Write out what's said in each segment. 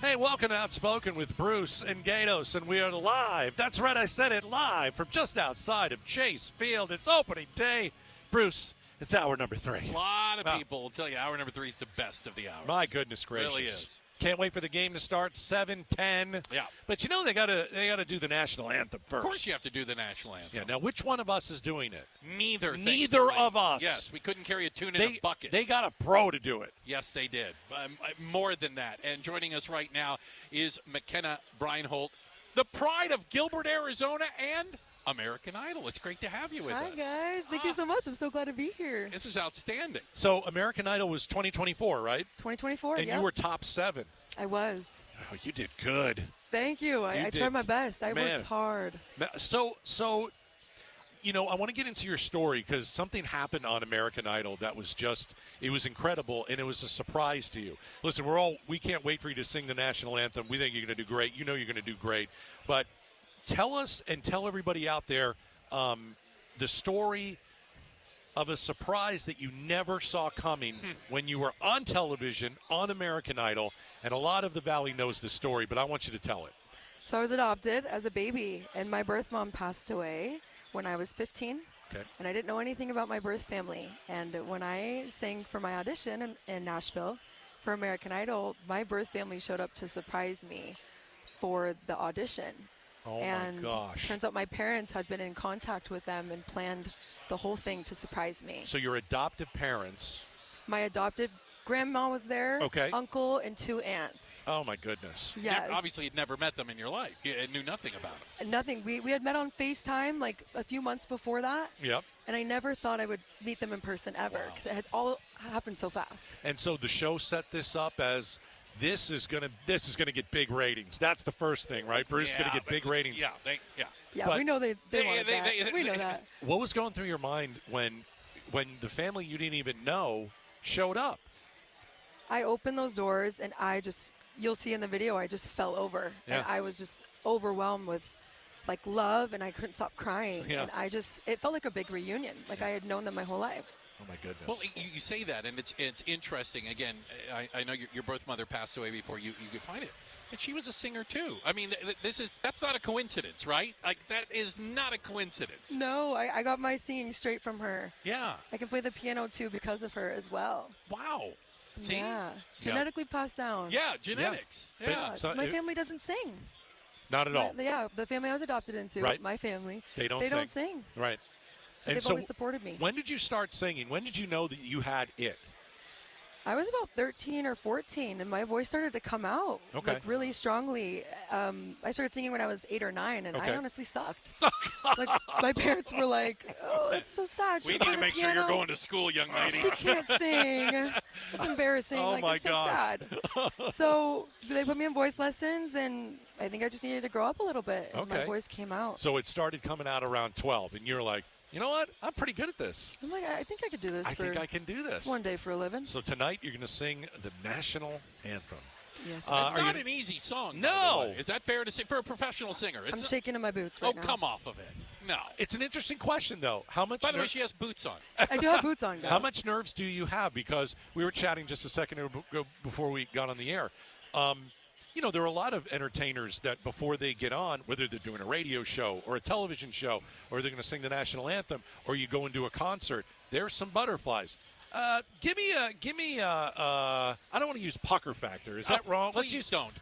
Hey, welcome to Outspoken with Bruce and Gaydos, and we are live. That's right, I said it, live from just outside of Chase Field. It's opening day. Bruce, it's hour number 3. A lot of people will tell you hour number 3 is the best of the hours. My goodness gracious. It really is. Can't wait for the game to start, 7:10. Yeah. But you know they gotta do the national anthem first. Of course you have to do the national anthem. Yeah, now which one of us is doing it? Neither of us. Yes, we couldn't carry a tune in a bucket. They got a pro to do it. Yes, they did. More than that. And joining us right now is McKenna Breinholt, the pride of Gilbert, Arizona, and American Idol. It's great to have you with us. Hi, guys. Thank you so much. I'm so glad to be here. This is outstanding. So American Idol was 2024, right? 2024, And yeah. you were top 7. I was. Oh, you did good. Thank you. I tried my best. I worked hard. So, you know, I want to get into your story because something happened on American Idol that was it was incredible, and it was a surprise to you. Listen, we can't wait for you to sing the national anthem. We think you're going to do great. You know you're going to do great. But tell us and tell everybody out there the story of a surprise that you never saw coming when you were on television on American Idol, and a lot of the Valley knows the story, but I want you to tell it. So I was adopted as a baby, and my birth mom passed away when I was 15. Okay. And I didn't know anything about my birth family. And when I sang for my audition in Nashville for American Idol, my birth family showed up to surprise me for the audition. Oh, and my gosh. Turns out my parents had been in contact with them and planned the whole thing to surprise me. So your adoptive parents. My adopted grandma was there, Okay. uncle, and 2 aunts. Oh, my goodness. Yes. Obviously, you'd never met them in your life. You knew nothing about them. Nothing. We had met on FaceTime like a few months before that. Yep. And I never thought I would meet them in person ever because it had all happened so fast. And so the show set this up as this is gonna get big ratings. That's the first thing, right? Bruce is gonna get big ratings. Yeah, But we know they wanted that. We know that. What was going through your mind when the family you didn't even know showed up? I opened those doors and you'll see in the video, I just fell over. Yeah. And I was just overwhelmed with like love, and I couldn't stop crying. Yeah. And it felt like a big reunion. Like I had known them my whole life. Oh, my goodness. Well, you say that, and it's interesting. Again, I know your birth mother passed away before you could find it, and she was a singer too. I mean, that's not a coincidence, right? Like that is not a coincidence. No, I got my singing straight from her. Yeah. I can play the piano too because of her as well. Wow. See? Yeah. Genetically passed down. Yeah, genetics. Yeah. Yeah. Yeah, So my family doesn't sing. Not at all. The family I was adopted into, Right. my family, They don't sing. Right. But they've always supported me. When did you start singing? When did you know that you had it? I was about 13 or 14, and my voice started to come out Okay. like really strongly. I started singing when I was 8 or 9, and Okay. I honestly sucked. Like my parents were like, "Oh, that's so sad. We need to make sure you're going to school, young lady. She can't sing. It's embarrassing. Oh, like my it's so gosh. sad." So they put me in voice lessons, and I think I just needed to grow up a little bit. And Okay. my voice came out. So it started coming out around 12, and you're like, you know what? I'm pretty good at this. I'm like, I think I could do this I think I can do this. one day for a living. So tonight you're going to sing the national anthem. Yes. It's are not you- an easy song. No. by the way. Is that fair to say for a professional singer? I'm shaking in my boots right now. come off of it. No. It's an interesting question, though. How much? By the way, she has boots on. I do have boots on, guys. How much nerves do you have? Because we were chatting just a second ago before we got on the air. You know, there are a lot of entertainers that before they get on, whether they're doing a radio show or a television show, or they're going to sing the national anthem, or you go and do a concert, there's some butterflies. Give me I don't want to use pucker factor. Is that wrong? Please don't.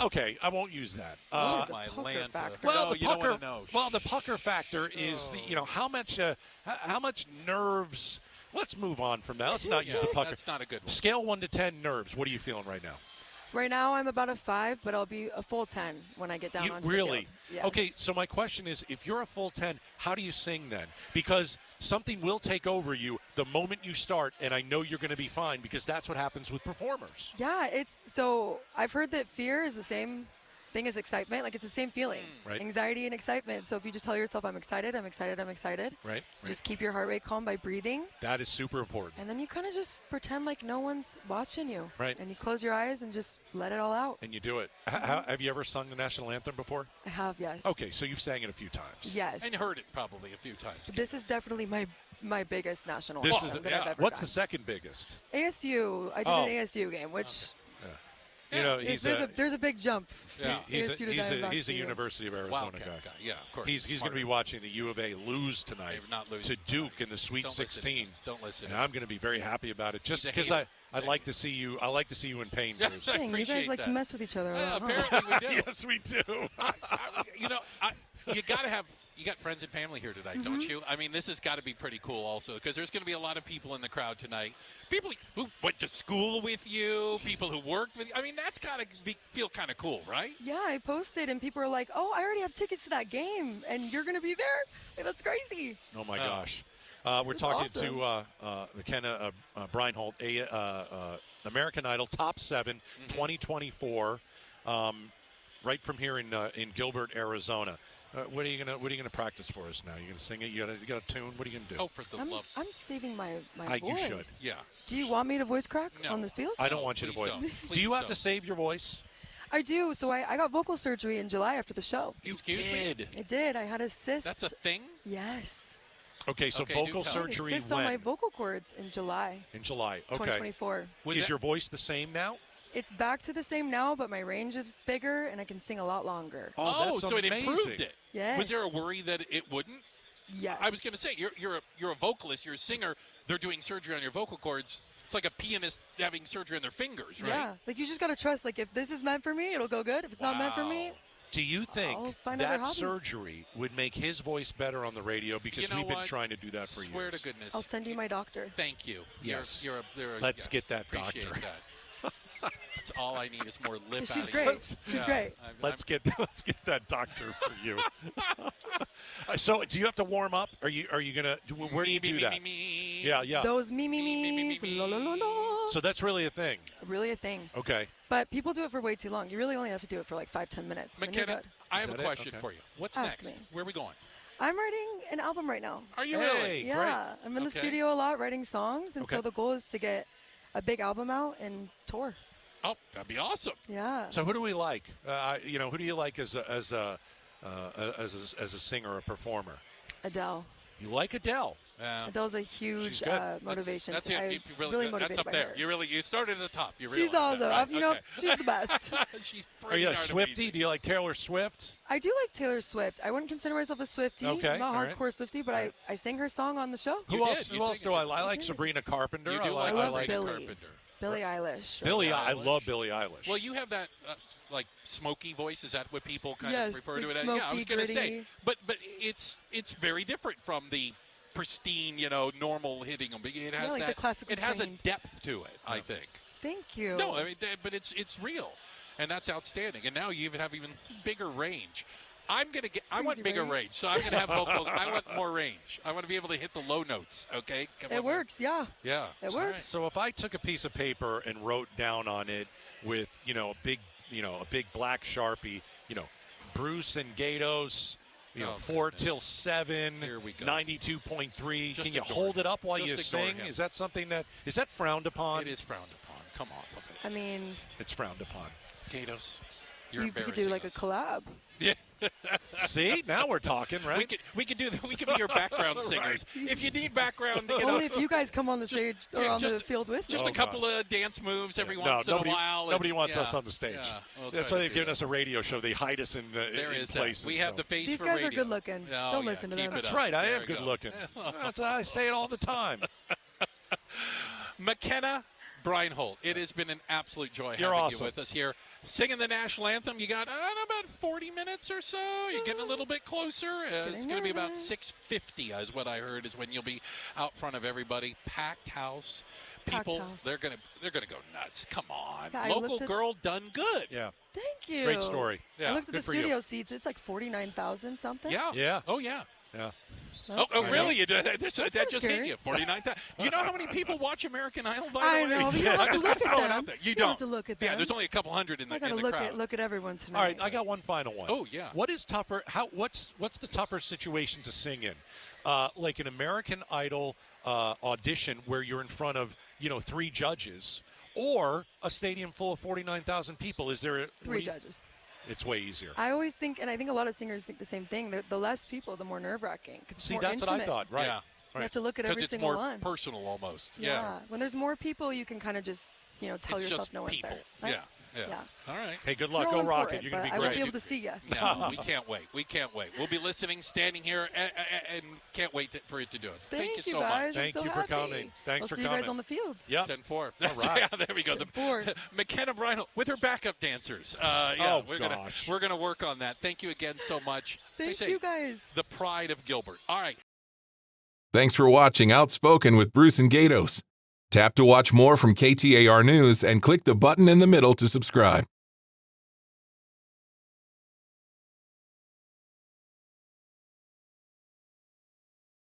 Okay, I won't use that. What is a my pucker Lanta. factor? Well, No, the you don't pucker. wanna know. Well, the pucker factor is how much nerves. Let's move on from that. Let's not use the pucker. That's not a good one. Scale 1 to 10 nerves. What are you feeling right now? Right now, I'm about a 5, but I'll be a full 10 when I get down onto the really? field. Yes. Okay, so my question is, if you're a full 10, how do you sing then? Because something will take over you the moment you start, and I know you're going to be fine because that's what happens with performers. Yeah, so I've heard that fear is the same thing as excitement. Like, it's the same feeling. Right. Anxiety and excitement. So if you just tell yourself, I'm excited, Right. just keep your heart rate calm by breathing. That is super important. And then you kind of just pretend like no one's watching you. Right. And you close your eyes and just let it all out. And you do it. Have you ever sung the national anthem before? I have, yes. Okay, so you've sang it a few times. Yes. And heard it probably a few times. This is definitely my biggest national This anthem is that I've ever what's done. the second biggest? ASU. I did an ASU game, which there's a big jump. Yeah. He's a University of Arizona Wildcat guy. Yeah, of course. He's going to be watching the U of A lose tonight to Duke in the Sweet Don't 16. Don't listen. And I'm going to be very happy about it, just because I'd like to see you. I like to see you in pain, Bruce. Dang, you guys like to mess with each other. Yeah, a lot, huh? apparently we do. Yes, we do. You got friends and family here tonight, don't you? I mean, this has got to be pretty cool also, because there's going to be a lot of people in the crowd tonight. People who went to school with you, people who worked with you. I mean, that's got to feel kind of cool, right? Yeah, I posted, and people are like, "Oh, I already have tickets to that game, and you're going to be there? Like, that's crazy." Oh, my gosh. We're talking to McKenna Breinholt, American Idol Top 7, 2024, right from here in Gilbert, Arizona. What are you gonna practice for us now? You gonna sing it? You got a tune? What are you gonna do? Oh, for the love! I'm saving my voice. You should. Yeah. Do you want me to voice crack on the field? I don't want you to voice. Do you have to save your voice? I do. So I got vocal surgery in July after the show. Excuse me? I did. I had a cyst. That's a thing? Yes. Okay, so vocal surgery cyst on my vocal cords in July. In July. Okay. 2024. Is your voice the same now? It's back to the same now, but my range is bigger and I can sing a lot longer. Oh, that's so amazing. it improved it. Yes. Was there a worry that it wouldn't? Yes. I was going to say, you're a vocalist, you're a singer. They're doing surgery on your vocal cords. It's like a pianist having surgery on their fingers, right? Yeah. Like, you just got to trust, like, if this is meant for me, it'll go good. If it's not meant for me, do you think that surgery would make his voice better on the radio? Because we've been trying to do that for years. Swear to goodness. I'll send you my doctor. Thank you. Yes. Let's get that doctor. That. That's all I need is more lip. She's great. She's great. Let's get that doctor for you. So, do you have to warm up? Are you gonna? Where do you do that? Yeah. Those me's, la la la la. So that's really a thing. Really a thing. Okay. But people do it for way too long. You really only have to do it for like 5-10 minutes. McKenna, I have a question for you. What's Ask next? me. Where are we going? I'm writing an album right now. Are you really? Yeah. Great. I'm in the studio a lot writing songs, and so the goal is to get a big album out and tour. Oh, that'd be awesome. Yeah. So who do we like? Who do you like as a singer or a performer? Adele. You like Adele? Adele's a huge motivation. That's it. Really motivated that's up by there. her. You started at the top. She's awesome. Right? She's the best. She's Are you a freaking Swiftie? amazing. Do you like Taylor Swift? I do like Taylor Swift. I wouldn't consider myself a Swiftie. Okay, I'm not all hardcore Swiftie, but I sang her song on the show. Who else do I like? I like Sabrina Carpenter. You do I like love Sabrina Billie. Carpenter. Billie Eilish. I love Billie Eilish. Well, you have that like smoky voice. Is that what people kind Yes, of refer to like it as? smoky, Yeah, I was going to say, gritty. but it's very different from the pristine, normal hitting them. It has like the classical It has a trained. depth to it, I think. Thank you. No, I mean, but it's real, and that's outstanding. And now you even have even bigger range. I want bigger range, so I'm going to have vocal. I want more range. I want to be able to hit the low notes. Okay, It works, yeah. Yeah, It works. So if I took a piece of paper and wrote down on it with a big black Sharpie, Bruce and Gaydos, 4 till 7, Here we go. 92.3. Can you ignore hold it up while Just you ignore sing? him. Is that something is that frowned upon? It is frowned upon. Come off of it. I mean, It's frowned upon. Gaydos, you could do like a collab. Yeah. See, now we're talking, right? We could be your background singers. If you need background, Only if you guys come on the stage or on the just- field with me. just a couple of dance moves every once nobody, in a while. Nobody wants us on the stage. Yeah, we'll That's try why to they've do given that. us a radio show. They hide us in places. We have the face These for guys radio. are good looking. Oh, Don't yeah, listen to keep them. it That's up. right. I There am you good go. looking. I say it all the time. McKenna Breinholt, it has been an absolute joy You're having awesome. you with us here. Singing the national anthem, you got about 40 minutes or so. You're getting a little bit closer. It's going to be about nervous. 6:50 is what I heard is when you'll be out front of everybody. Packed house. People, house. they're gonna go nuts. Come on. Yeah, I Local looked at- girl done good. Yeah. Thank you. Great story. Yeah. I looked at Good the for you. studio seats. It's like 49,000 something. Yeah. Yeah. Oh, yeah. Yeah. That's Oh, scary. really? You do that? That kinda just hit scary. you. 49,000. You know how many people watch American Idol? By the I way? know, but you don't have I'm to just look gonna at throw it them. out there. You You don't don't have to look at Yeah, them. there's only a couple hundred in I the gotta crowd. look at everyone tonight. All right, I got one final one. Oh, yeah. What is tougher? What's the tougher situation to sing in? Like an American Idol audition where you're in front of 3 judges, or a stadium full of 49,000 people? Is there 3 judges. It's way easier. I always think, and I think a lot of singers think the same thing. The less people, the more nerve-wracking. See, more that's intimate. what I thought. Right. Yeah. You have to look at Because every it's single more one. personal almost. Yeah. When there's more people, you can kind of just, tell It's yourself just no one's people. there. Right? Yeah. All right. Hey, good luck. You're Go all Rocket. important, You're going to but be I great. won't be able to see you. No, we can't wait. We can't wait. We'll be listening, standing here, and can't wait for it to do it. Thank you so guys. much. I'm Thank so you for happy. coming. Thanks I'll for see you coming. guys on the field. Yep. 10-4. All right. Yeah, there we go. 10-4. McKenna Breinholt with her backup dancers. We're gonna work on that. Thank you again so much. Thank you, guys. The pride of Gilbert. All right. Thanks for watching Outspoken with Bruce and Gaydos. Tap to watch more from KTAR News and click the button in the middle to subscribe.